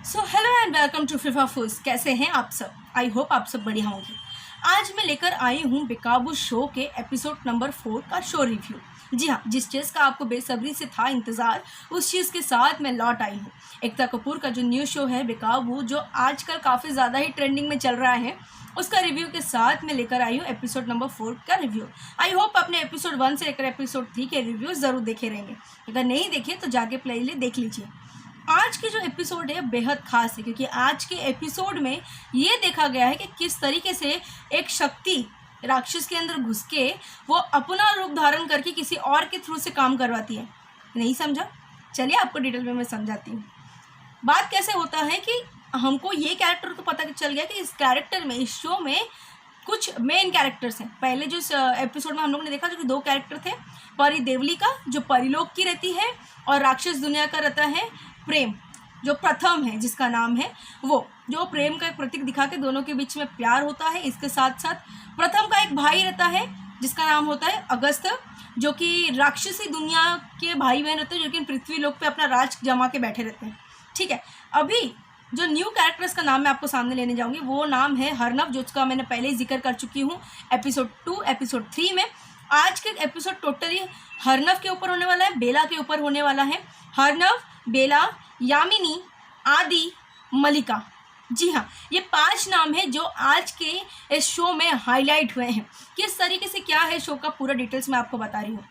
So hello and welcome to Fifa foods. कैसे हैं आप सब? आई होप आप सब बढ़िया होंगे। आज मैं लेकर आई हूँ बेकाबू शो के एपिसोड नंबर 4 का शो रिव्यू। जी हाँ, जिस चीज़ का आपको बेसब्री से था इंतज़ार, उस चीज़ के साथ मैं लौट आई हूँ। एकता कपूर का जो न्यू शो है बेकाबू, जो आजकल काफ़ी ज़्यादा ही ट्रेंडिंग में चल रहा है, उसका रिव्यू के साथ मैं लेकर आई हूँ एपिसोड नंबर 4 का रिव्यू। आई होप आपने एपिसोड 1 से लेकर एपिसोड 3 के रिव्यू ज़रूर देखे रहेंगे। अगर नहीं देखे तो जाके प्ले देख लीजिए। आज की जो एपिसोड है बेहद खास है, क्योंकि आज के एपिसोड में ये देखा गया है कि किस तरीके से एक शक्ति राक्षस के अंदर घुस के वो अपना रूप धारण करके किसी और के थ्रू से काम करवाती है। नहीं समझा? चलिए आपको डिटेल में मैं समझाती हूँ। बात कैसे होता है कि हमको ये कैरेक्टर तो पता चल गया कि इस कैरेक्टर में, इस शो में कुछ मेन कैरेक्टर्स हैं। पहले जो एपिसोड में हम लोग ने देखा, जो कि 2 कैरेक्टर थे, परी देवली का जो परिलोक की रहती है, और राक्षस दुनिया का रहता है प्रेम, जो प्रथम है, जिसका नाम है वो, जो प्रेम का एक प्रतीक दिखा के दोनों के बीच में प्यार होता है। इसके साथ साथ प्रथम का एक भाई रहता है जिसका नाम होता है अगस्त, जो कि राक्षसी दुनिया के भाई बहन रहते हैं, जो कि पृथ्वी लोक पे अपना राज जमा के बैठे रहते हैं। ठीक है, अभी जो न्यू कैरेक्टर्स का नाम मैं आपको सामने लेने जाऊंगी वो नाम है हरनव, जो उसका मैंने पहले ही जिक्र कर चुकी हूँ एपिसोड 2, एपिसोड 3 में। आज के एपिसोड टोटली हरनव के ऊपर होने वाला है, बेला के ऊपर होने वाला है। हरनव, बेला, यामिनी, आदि, मलिका। जी हाँ, ये 5 नाम है जो आज के इस शो में हाईलाइट हुए हैं। किस तरीके से क्या है शो का पूरा डिटेल्स मैं आपको बता रही हूँ।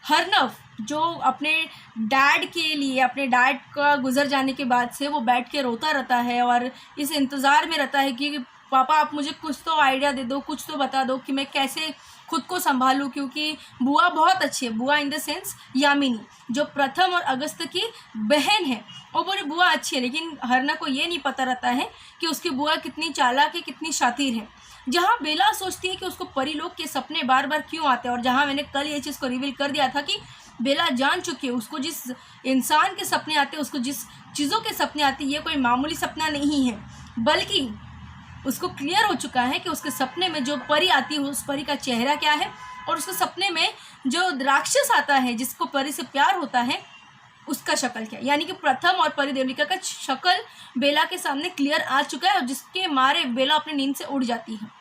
हरनव जो अपने डैड के लिए, अपने डैड का गुजर जाने के बाद से वो बैठ के रोता रहता है और इस इंतज़ार में रहता है कि पापा आप मुझे कुछ तो आइडिया दे दो, कुछ तो बता दो कि मैं कैसे खुद को संभालूं, क्योंकि बुआ बहुत अच्छी है। बुआ इन द सेंस यामिनी, जो प्रथम और अगस्त की बहन है, वो बोले बुआ अच्छी है, लेकिन हरना को ये नहीं पता रहता है कि उसकी बुआ कितनी चालाक है, कितनी शातिर है। जहाँ बेला सोचती है कि उसको परिलोक के सपने बार बार क्यों आते हैं, और जहाँ मैंने कल ये चीज़ को रिवील कर दिया था कि बेला जान चुकी है उसको जिस इंसान के सपने आते हैं, उसको जिस चीज़ों के सपने आते हैं, ये कोई मामूली सपना नहीं है, बल्कि उसको क्लियर हो चुका है कि उसके सपने में जो परी आती है उस परी का चेहरा क्या है, और उसके सपने में जो राक्षस आता है जिसको परी से प्यार होता है उसका शक्ल क्या है। यानी कि प्रथम और परी देवलिका का शक्ल बेला के सामने क्लियर आ चुका है, और जिसके मारे बेला अपनी नींद से उड़ जाती है।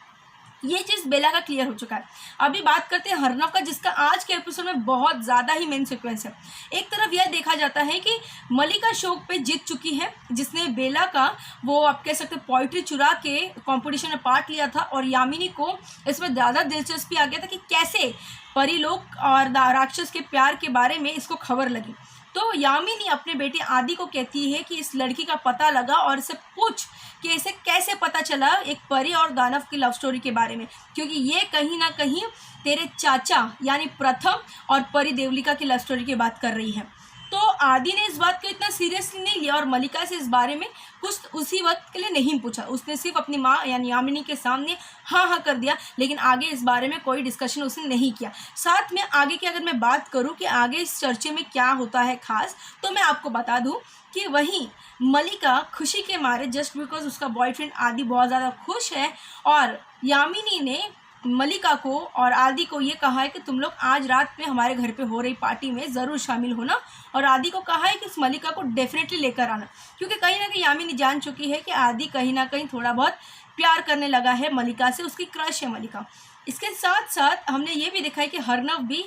ये चीज़ बेला का क्लियर हो चुका है। अभी बात करते हैं हरनव का, जिसका आज के एपिसोड में बहुत ज़्यादा ही मेन सीक्वेंस है। एक तरफ यह देखा जाता है कि मलिका शो पे जीत चुकी है, जिसने बेला का, वो आप कह सकते हैं, पोइट्री चुरा के कंपटीशन में पार्ट लिया था, और यामिनी को इसमें ज़्यादा दिलचस्पी आ गया था कि कैसे परिलोक और राक्षस के प्यार के बारे में इसको खबर लगी। तो यामिनी अपने बेटे आदि को कहती है कि इस लड़की का पता लगा और इसे पूछ कि इसे कैसे पता चला एक परी और दानव की लव स्टोरी के बारे में, क्योंकि ये कहीं ना कहीं तेरे चाचा यानी प्रथम और परी देवलिका की लव स्टोरी की बात कर रही है। तो आदि ने इस बात को इतना सीरियसली नहीं लिया और मलिका से इस बारे में कुछ उसी वक्त के लिए नहीं पूछा। उसने सिर्फ अपनी माँ यानी यामिनी के सामने हाँ हाँ कर दिया, लेकिन आगे इस बारे में कोई डिस्कशन उसने नहीं किया। साथ में आगे की अगर मैं बात करूँ कि आगे इस चर्चे में क्या होता है खास, तो मैं आपको बता दूँ कि वहीं मलिका खुशी के मारे, जस्ट बिकॉज उसका बॉयफ्रेंड आदि बहुत ज़्यादा खुश है, और यामिनी ने मलिका को और आदि को ये कहा है कि तुम लोग आज रात में हमारे घर पे हो रही पार्टी में ज़रूर शामिल होना, और आदि को कहा है कि इस मलिका को डेफिनेटली लेकर आना, क्योंकि कहीं ना कहीं यामिनी जान चुकी है कि आदि कहीं ना कहीं थोड़ा बहुत प्यार करने लगा है मलिका से, उसकी क्रश है मलिका। इसके साथ साथ हमने ये भी देखा है कि हरनव भी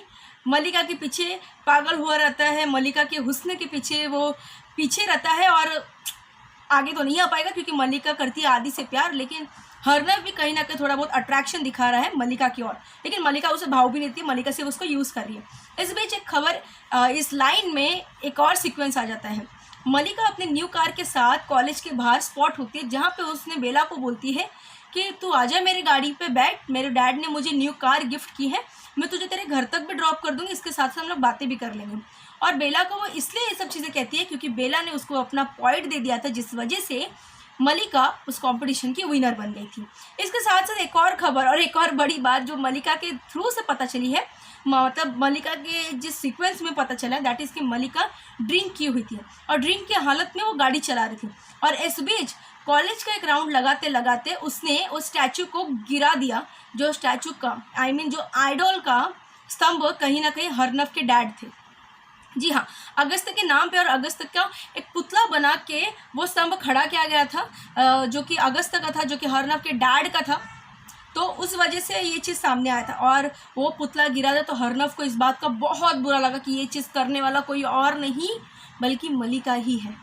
मलिका के पीछे पागल हुआ रहता है, मलिका के हुस्न के पीछे वो पीछे रहता है, और आगे तो नहीं आ पाएगा क्योंकि मलिका करती है आदि से प्यार, लेकिन हरनव भी कहीं ना कहीं थोड़ा बहुत अट्रैक्शन दिखा रहा है मलिका की ओर, लेकिन मलिका उसे भाव भी नहीं देती, मलिका सिर्फ उसको यूज़ कर रही है। इस बीच एक खबर, इस लाइन में एक और सीक्वेंस आ जाता है। मलिका अपने न्यू कार के साथ कॉलेज के बाहर स्पॉट होती है, जहाँ पे उसने बेला को बोलती है कि तू आजा मेरी गाड़ी पे बैठ, मेरे डैड ने मुझे न्यू कार गिफ्ट की है, मैं तुझे तेरे घर तक भी ड्रॉप कर दूँगी, इसके साथ साथ हम लोग बातें भी कर लेंगे। और बेला को वो इसलिए ये सब चीज़ें कहती है क्योंकि बेला ने उसको अपना पॉइंट दे दिया था, जिस वजह से मलिका उस कंपटीशन की विनर बन गई थी। इसके साथ साथ एक और खबर और एक और बड़ी बात जो मलिका के थ्रू से पता चली है, मतलब मलिका के जिस सीक्वेंस में पता चला, दैट इज़ कि मलिका ड्रिंक की हुई थी और ड्रिंक की हालत में वो गाड़ी चला रही थी, और इस बीच कॉलेज का एक राउंड लगाते लगाते उसने उस स्टैचू को गिरा दिया, जो स्टैचू का जो आइडॉल का स्तंभ कहीं ना कहीं हरनव के डैड थे। जी हाँ, अगस्त के नाम पे और अगस्त का एक पुतला बना के वो स्तंभ खड़ा किया गया था, जो कि अगस्त का था, जो कि हरनव के डैड का था। तो उस वजह से ये चीज़ सामने आया था और वो पुतला गिरा था। तो हरनव को इस बात का बहुत बुरा लगा कि ये चीज़ करने वाला कोई और नहीं बल्कि मलिका ही है।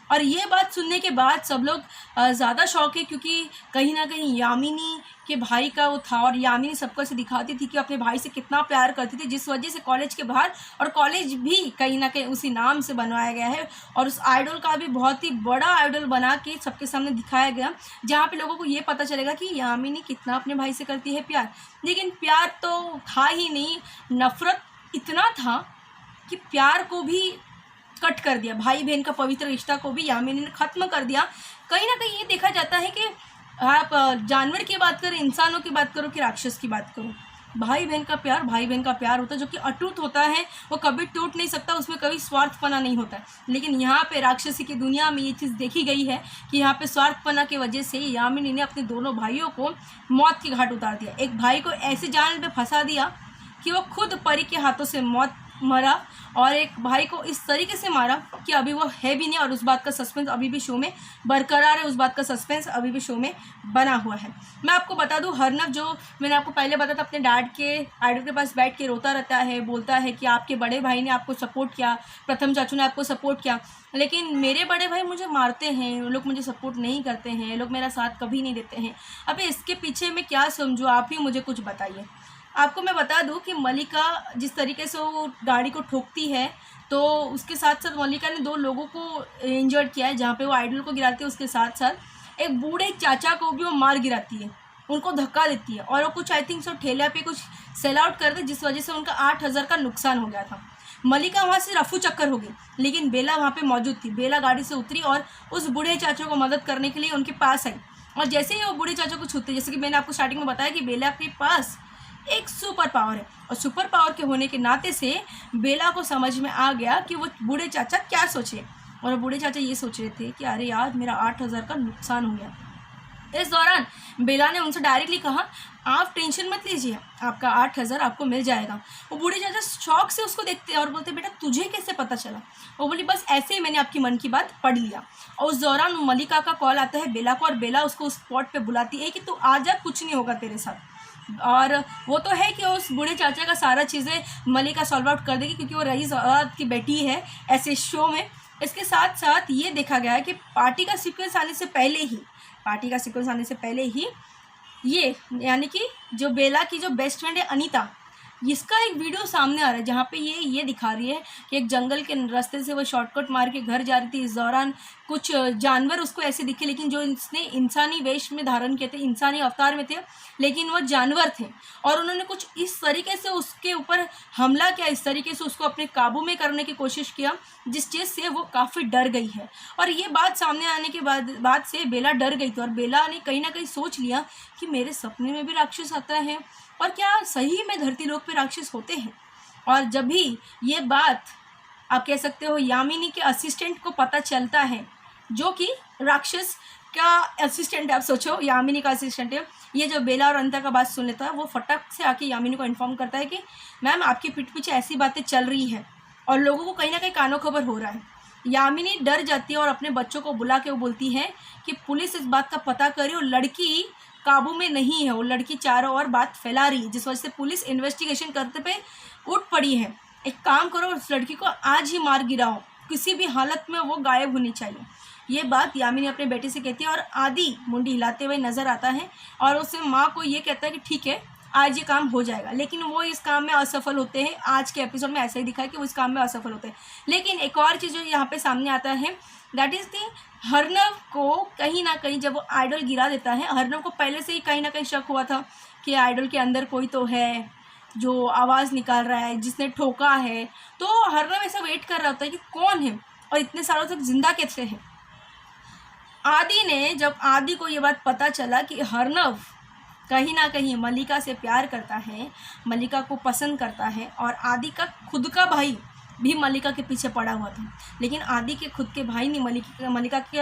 और ये बात सुनने के बाद सब लोग ज़्यादा शॉक है, क्योंकि कहीं ना कहीं यामिनी के भाई का वो था और यामिनी सबको ऐसे दिखाती थी कि अपने भाई से कितना प्यार करती थी, जिस वजह से कॉलेज के बाहर, और कॉलेज भी कहीं ना कहीं उसी नाम से बनवाया गया है और उस आइडल का भी बहुत ही बड़ा आइडल बना के सबके सामने दिखाया गया, जहाँ पे लोगों को ये पता चलेगा कि यामिनी कितना अपने भाई से करती है प्यार। लेकिन प्यार तो था ही नहीं, नफरत इतना था कि प्यार को भी कट कर दिया, भाई बहन का पवित्र रिश्ता को भी यामिनी ने ख़त्म कर दिया। कहीं ना कहीं ये देखा जाता है कि आप जानवर की बात करो, इंसानों की बात करो कि राक्षस की बात करो, भाई बहन का प्यार भाई बहन का प्यार होता है, जो कि अटूट होता है, वो कभी टूट नहीं सकता, उसमें कभी स्वार्थपना नहीं होता है। लेकिन यहाँ पे राक्षसी की दुनिया में ये चीज़ देखी गई है कि यहाँ पे स्वार्थपना की वजह से यामिनी ने अपने दोनों भाइयों को मौत के घाट उतार दिया। एक भाई को ऐसे जाल में फंसा दिया कि वो खुद परी के हाथों से मरा, और एक भाई को इस तरीके से मारा कि अभी वो है भी नहीं, और उस बात का सस्पेंस अभी भी शो में बरकरार है, उस बात का सस्पेंस अभी भी शो में बना हुआ है। मैं आपको बता दूं, हरनव जो मैंने आपको पहले बताया था, अपने डैड के आइडल के पास बैठ के रोता रहता है, बोलता है कि आपके बड़े भाई ने आपको सपोर्ट किया, प्रथम चाचू ने आपको सपोर्ट किया, लेकिन मेरे बड़े भाई मुझे मारते हैं, लोग मुझे सपोर्ट नहीं करते हैं, लोग मेरा साथ कभी नहीं देते हैं। अभी इसके पीछे मैं क्या समझूँ, आप ही मुझे कुछ बताइए। आपको मैं बता दूं कि मलिका जिस तरीके से वो गाड़ी को ठोकती है, तो उसके साथ साथ मलिका ने 2 लोगों को इंजर्ड किया है। जहाँ पे वो आइडल को गिराती है, उसके साथ साथ एक बूढ़े चाचा को भी वो मार गिराती है, उनको धक्का देती है, और वो कुछ आई थिंक सो ठेला पे कुछ सेल आउट कर दे, जिस वजह से उनका 8,000 का नुकसान हो गया था। मलिका वहाँ से रफू चक्कर हो गई, लेकिन बेला वहाँ पे मौजूद थी। बेला गाड़ी से उतरी और उस बूढ़े चाचा को मदद करने के लिए उनके पास आई, और जैसे ही वो बूढ़े चाचा को छूते, जैसे कि मैंने आपको स्टार्टिंग में बताया कि बेला के पास एक सुपर पावर है, और सुपर पावर के होने के नाते से बेला को समझ में आ गया कि वो बूढ़े चाचा क्या सोचे, और बूढ़े चाचा ये सोच रहे थे कि अरे यार मेरा 8,000 का नुकसान हो गया। इस दौरान बेला ने उनसे डायरेक्टली कहा, आप टेंशन मत लीजिए, आपका 8,000 आपको मिल जाएगा। वो बूढ़े चाचा शौक से उसको देखते हैं और बोलते, बेटा तुझे कैसे पता चला? वो बोली, बस ऐसे ही मैंने आपकी मन की बात पढ़ लिया। और उस दौरान मलिका का कॉल आता है बेला को, और बेला उसको उस स्पॉट पे बुलाती है कि तू आ जा, कुछ नहीं होगा तेरे साथ। और वो तो है कि उस बूढ़े चाचा का सारा चीज़ें मलिका सॉल्व आउट कर देगी, क्योंकि वो रईस औरत की बेटी है ऐसे शो में। इसके साथ साथ ये देखा गया है कि पार्टी का सीक्वेंस आने से पहले ही ये यानी कि जो बेला की जो बेस्ट फ्रेंड है अनीता, इसका एक वीडियो सामने आ रहा है, जहाँ पे ये दिखा रही है कि एक जंगल के रास्ते से वो शॉर्टकट मार के घर जा रही थी। इस दौरान कुछ जानवर उसको ऐसे दिखे, लेकिन जो इसने इंसानी वेश में धारण किए थे, इंसानी अवतार में थे, लेकिन वो जानवर थे, और उन्होंने कुछ इस तरीके से उसके ऊपर हमला किया, इस तरीके से उसको अपने काबू में करने की कोशिश किया, जिस चीज़ से वो काफ़ी डर गई है। और ये बात सामने आने के बाद से बेला डर गई थी, और बेला ने कहीं ना कहीं सोच लिया कि मेरे सपने में भी राक्षस आता है, और क्या सही में धरती लोक पे राक्षस होते हैं। और जब भी ये बात आप कह सकते हो यामिनी के असिस्टेंट को पता चलता है, जो कि राक्षस का असिस्टेंट है, आप सोचो यामिनी का असिस्टेंट है, ये जो बेला और अनिता का बात सुन लेता है, वो फटक से आके यामिनी को इन्फॉर्म करता है कि मैम आपकी पीठ पीछे ऐसी बातें चल रही हैं और लोगों को कहीं ना कहीं कानो खबर हो रहा है। यामिनी डर जाती है और अपने बच्चों को बुला के वो बोलती है कि पुलिस इस बात का पता करे, और लड़की काबू में नहीं है, वो लड़की चारों ओर बात फैला रही है, जिस वजह से पुलिस इन्वेस्टिगेशन करते पे उठ पड़ी है। एक काम करो, उस लड़की को आज ही मार गिराओ, किसी भी हालत में वो गायब होनी चाहिए। ये बात यामिनी अपने बेटे से कहती है, और आदि मुंडी हिलाते हुए नज़र आता है और उससे माँ को ये कहता है कि ठीक है आज ये काम हो जाएगा, लेकिन वो इस काम में असफल होते हैं। आज के एपिसोड में ऐसा ही दिखा है कि वो इस काम में असफल होते हैं। लेकिन एक और चीज़ जो यहाँ पे सामने आता है, दैट इज़ दी हरनव को कहीं ना कहीं जब वो आइडल गिरा देता है, हरनव को पहले से ही कहीं ना कहीं शक हुआ था कि आइडल के अंदर कोई तो है जो आवाज़ निकाल रहा है, जिसने ठोका है। तो हरनव ऐसा वेट कर रहा होता है कि कौन है और इतने सालों तक जिंदा कैसे है। आदि ने जब आदि को ये बात पता चला कि हरनव कहीं ना कहीं मलिका से प्यार करता है, मलिका को पसंद करता है, और आदि का खुद का भाई भी मलिका के पीछे पड़ा हुआ था, लेकिन आदि के खुद के भाई ने मलिका के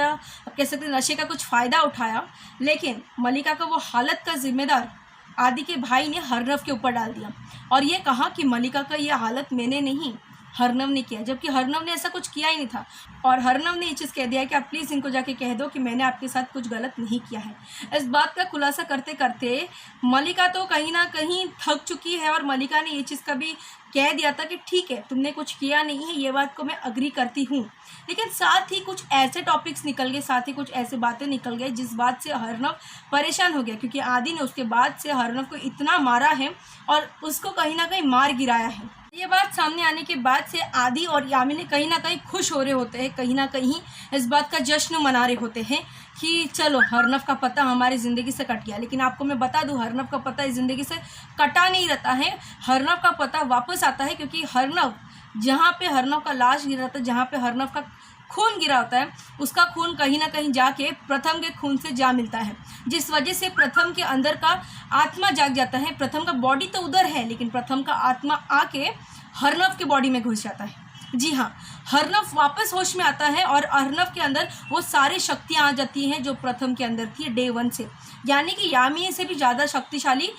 कह सकते नशे का कुछ फ़ायदा उठाया, लेकिन मलिका का वो हालत का जिम्मेदार आदि के भाई ने हरनव के ऊपर डाल दिया और ये कहा कि मलिका का ये हालत मैंने नहीं, हरनव ने किया, जबकि हरनव ने ऐसा कुछ किया ही नहीं था। और हरनव ने ये चीज़ कह दिया है कि आप प्लीज़ इनको जाके कह दो कि मैंने आपके साथ कुछ गलत नहीं किया है। इस बात का खुलासा करते करते मलिका तो कहीं ना कहीं थक चुकी है, और मलिका ने ये चीज़ का भी कह दिया था कि ठीक है, तुमने कुछ किया नहीं है, ये बात को मैं अग्री करती हूँ। लेकिन साथ ही कुछ ऐसे टॉपिक्स निकल गए, साथ ही कुछ ऐसे बातें निकल गए जिस बात से हरनव परेशान हो गया, क्योंकि आदि ने उसके बाद से हरनव को इतना मारा है और उसको कहीं ना कहीं मार गिराया है। ये बात सामने आने के बाद से आदि और यामिनी कहीं ना कहीं खुश हो रहे होते हैं, कहीं ना कहीं इस बात का जश्न मना रहे होते हैं कि चलो हरनव का पता हमारी ज़िंदगी से कट गया। लेकिन आपको मैं बता दूं, हरनव का पता इस ज़िंदगी से कटा नहीं रहता है, हरनव का पता वापस आता है, क्योंकि हरनव जहाँ पे हरनव का लाश गिरा था, जहाँ पे हरनव का खून गिरा होता है, उसका खून कहीं ना कहीं जाके प्रथम के खून से जा मिलता है, जिस वजह से प्रथम के अंदर का आत्मा जाग जाता है। प्रथम का बॉडी तो उधर है, लेकिन प्रथम का आत्मा आके हरनव के बॉडी में घुस जाता है। जी हाँ, हरनव वापस होश में आता है और हरनव के अंदर वो सारी शक्तियाँ आ जाती हैं जो प्रथम के अंदर थी डे 1 से, यानी कि यामिनी से भी ज़्यादा शक्तिशाली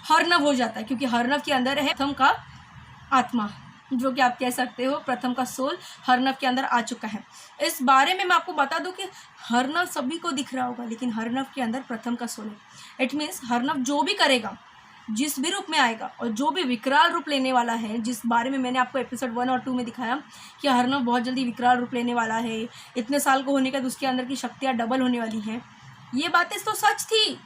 हरनव हो जाता है, क्योंकि हरनव के अंदर है प्रथम का आत्मा, जो कि आप कह सकते हो प्रथम का सोल हरनव के अंदर आ चुका है। इस बारे में मैं आपको बता दूं कि हरनव सभी को दिख रहा होगा, लेकिन हरनव के अंदर प्रथम का सोल है। इट मीन्स हरनव जो भी करेगा, जिस भी रूप में आएगा और जो भी विकराल रूप लेने वाला है, जिस बारे में मैंने आपको एपिसोड 1 और 2 में दिखाया कि हरनव बहुत जल्दी विकराल रूप लेने वाला है, इतने साल को होने के बाद उसके अंदर की शक्तियाँ डबल होने वाली हैं, ये बातें तो सच थी।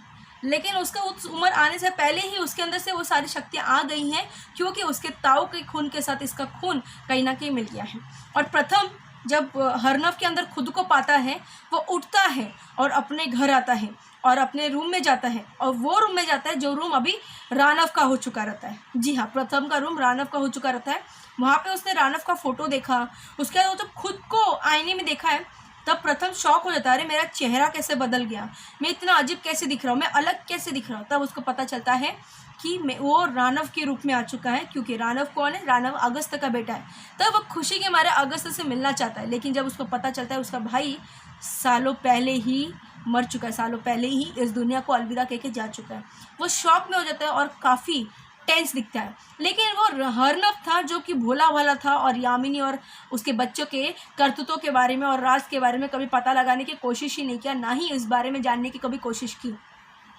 लेकिन उसका उस उम्र आने से पहले ही उसके अंदर से वो सारी शक्तियाँ आ गई हैं, क्योंकि उसके ताऊ के खून के साथ इसका खून कहीं ना कहीं मिल गया है। और प्रथम जब हरनव के अंदर खुद को पाता है, वो उठता है और अपने घर आता है और अपने रूम में जाता है, और वो रूम में जाता है जो रूम अभी रानव का हो चुका रहता है। जी हाँ, प्रथम का रूम रानव का हो चुका रहता है। वहाँ पे उसने रानव का फोटो देखा, उसके बाद वो जब खुद को आईने में देखा है, तब प्रथम शॉक हो जाता है, अरे मेरा चेहरा कैसे बदल गया, मैं इतना अजीब कैसे दिख रहा हूँ, मैं अलग कैसे दिख रहा हूँ। तब उसको पता चलता है कि वो रानव के रूप में आ चुका है, क्योंकि रानव कौन है, रानव अगस्त का बेटा है। तब वो खुशी के मारे अगस्त से मिलना चाहता है, लेकिन जब उसको पता चलता है उसका भाई सालों पहले ही मर चुका है, सालों पहले ही इस दुनिया को अलविदा कह के जा चुका है, वो शॉक में हो जाता है और काफ़ी टेंस दिखता है। लेकिन वो हरनव था जो कि भोला भाला था, और यामिनी और उसके बच्चों के करतूतों के बारे में और राज के बारे में कभी पता लगाने की कोशिश ही नहीं किया, ना ही इस बारे में जानने की कभी कोशिश की,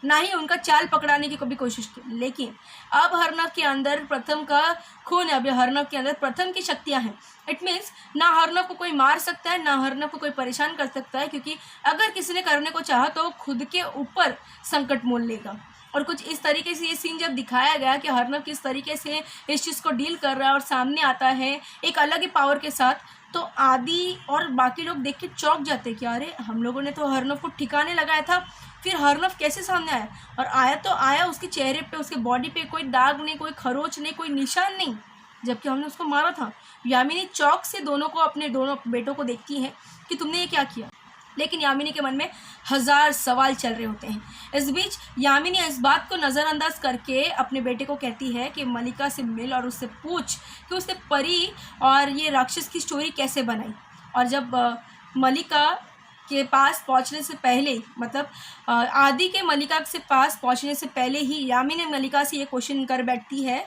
ना ही उनका चाल पकड़ाने की कभी कोशिश की। लेकिन अब हरनव के अंदर प्रथम का खून है, अभी हरनव के अंदर प्रथम की शक्तियाँ हैं। इट मीन्स ना हरनव को कोई मार सकता है, ना हरनव को कोई परेशान कर सकता है, क्योंकि अगर किसी ने करने को चाहा तो खुद के ऊपर संकट मोल लेगा। और कुछ इस तरीके से ये सीन जब दिखाया गया कि हरनव किस तरीके से इस चीज़ को डील कर रहा है और सामने आता है एक अलग ही पावर के साथ, तो आदि और बाकी लोग देख के चौंक जाते कि अरे हम लोगों ने तो हरनव को ठिकाने लगाया था, फिर हरनव कैसे सामने आया। और आया तो आया, उसके चेहरे पे, उसके बॉडी पे कोई दाग नहीं, कोई खरोच नहीं, कोई निशान नहीं, जबकि हमने उसको मारा था। यामिनी चौक से दोनों बेटों को देखती है कि तुमने ये क्या किया। लेकिन यामिनी के मन में 1000 सवाल चल रहे होते हैं। इस बीच यामिनी इस बात को नज़रअंदाज करके अपने बेटे को कहती है कि मलिका से मिल और उससे पूछ कि उसने परी और ये राक्षस की स्टोरी कैसे बनाई। और जब मलिका के पास पहुंचने से पहले, मतलब आदि के मलिका से पास पहुंचने से पहले ही यामिनी मलिका से ये क्वेश्चन कर बैठती है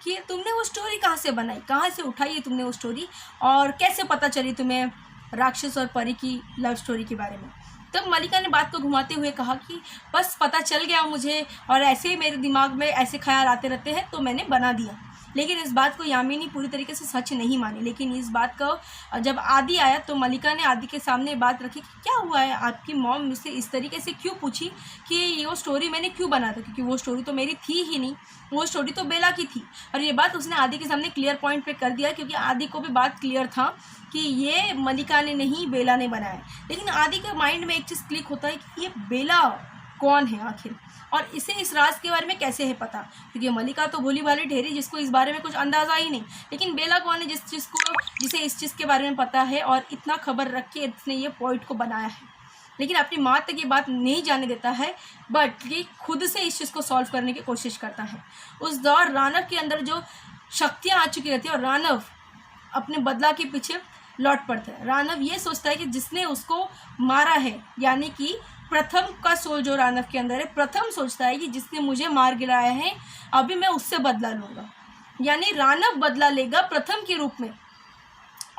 कि तुमने वो स्टोरी कहाँ से बनाई, कहाँ से उठाई है तुमने वो स्टोरी, और कैसे पता चली तुम्हें राक्षस और परी की लव स्टोरी के बारे में। तब मलिका ने बात को घुमाते हुए कहा कि बस पता चल गया मुझे, और ऐसे ही मेरे दिमाग में ऐसे ख्याल आते रहते हैं तो मैंने बना दिया। लेकिन इस बात को यामिनी पूरी तरीके से सच नहीं मानी। लेकिन इस बात को जब आदि आया तो मलिका ने आदि के सामने बात रखी कि क्या हुआ है, आपकी मॉम मुझसे इस तरीके से क्यों पूछी कि ये वो स्टोरी मैंने क्यों बना था, क्योंकि वो स्टोरी तो मेरी थी ही नहीं, वो स्टोरी तो बेला की थी। और ये बात उसने आदि के सामने क्लियर पॉइंट पे कर दिया, क्योंकि आदि को भी बात क्लियर था कि ये मलिका ने नहीं, बेला ने बनाया। लेकिन आदि के माइंड में एक चीज़ क्लिक होता है कि ये बेला कौन है आखिर, और इसे इस राज के बारे में कैसे है पता, क्योंकि मलिका तो भोली भाली ठहरी जिसको इस बारे में कुछ अंदाज़ा ही नहीं। लेकिन बेला कौन है जिसे इस चीज़ के बारे में पता है और इतना खबर रख के इसने ये पॉइंट को बनाया है। लेकिन अपनी माँ तक ये बात नहीं जाने देता है, बट ये खुद से इस चीज़ को सॉल्व करने की कोशिश करता है। उस दौर रानव के अंदर जो शक्तियाँ आ चुकी रहती है और रानव अपने बदला के पीछे लौट पड़ता है। रानव ये सोचता है कि जिसने उसको मारा है, यानी कि प्रथम का सोल जो रानव के अंदर है, प्रथम सोचता है कि जिसने मुझे मार गिराया है अभी मैं उससे बदला लूँगा, यानी रानव बदला लेगा प्रथम के रूप में।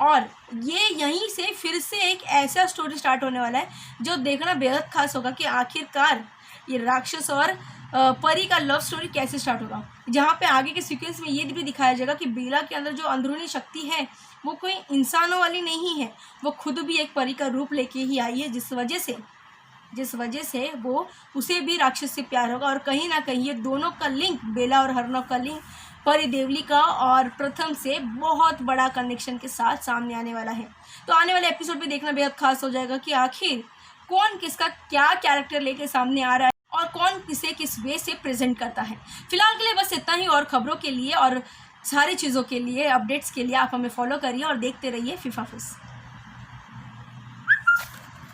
और ये यहीं से फिर से एक ऐसा स्टोरी स्टार्ट होने वाला है जो देखना बेहद खास होगा कि आखिरकार ये राक्षस और परी का लव स्टोरी कैसे स्टार्ट होगा, जहाँ पे आगे के सीक्वेंस में ये भी दिखाया जाएगा कि बेला के अंदर जो अंदरूनी शक्ति है वो कोई इंसानों वाली नहीं है, वो खुद भी एक परी का रूप लेके ही आई है, जिस वजह से वो उसे भी राक्षस से प्यार होगा। और कहीं ना कहीं ये दोनों का लिंक, बेला और हरनव का लिंक परी देवलिका और प्रथम से बहुत बड़ा कनेक्शन के साथ सामने आने वाला है। तो आने वाले एपिसोड में देखना बेहद खास हो जाएगा कि आखिर कौन किसका क्या कैरेक्टर लेके सामने आ रहा है और कौन किसे किस वे से प्रेजेंट करता है। फिलहाल के लिए बस इतना ही, और खबरों के लिए और सारी चीज़ों के लिए, अपडेट्स के लिए आप हमें फॉलो करिए और देखते रहिए फीफा फुस।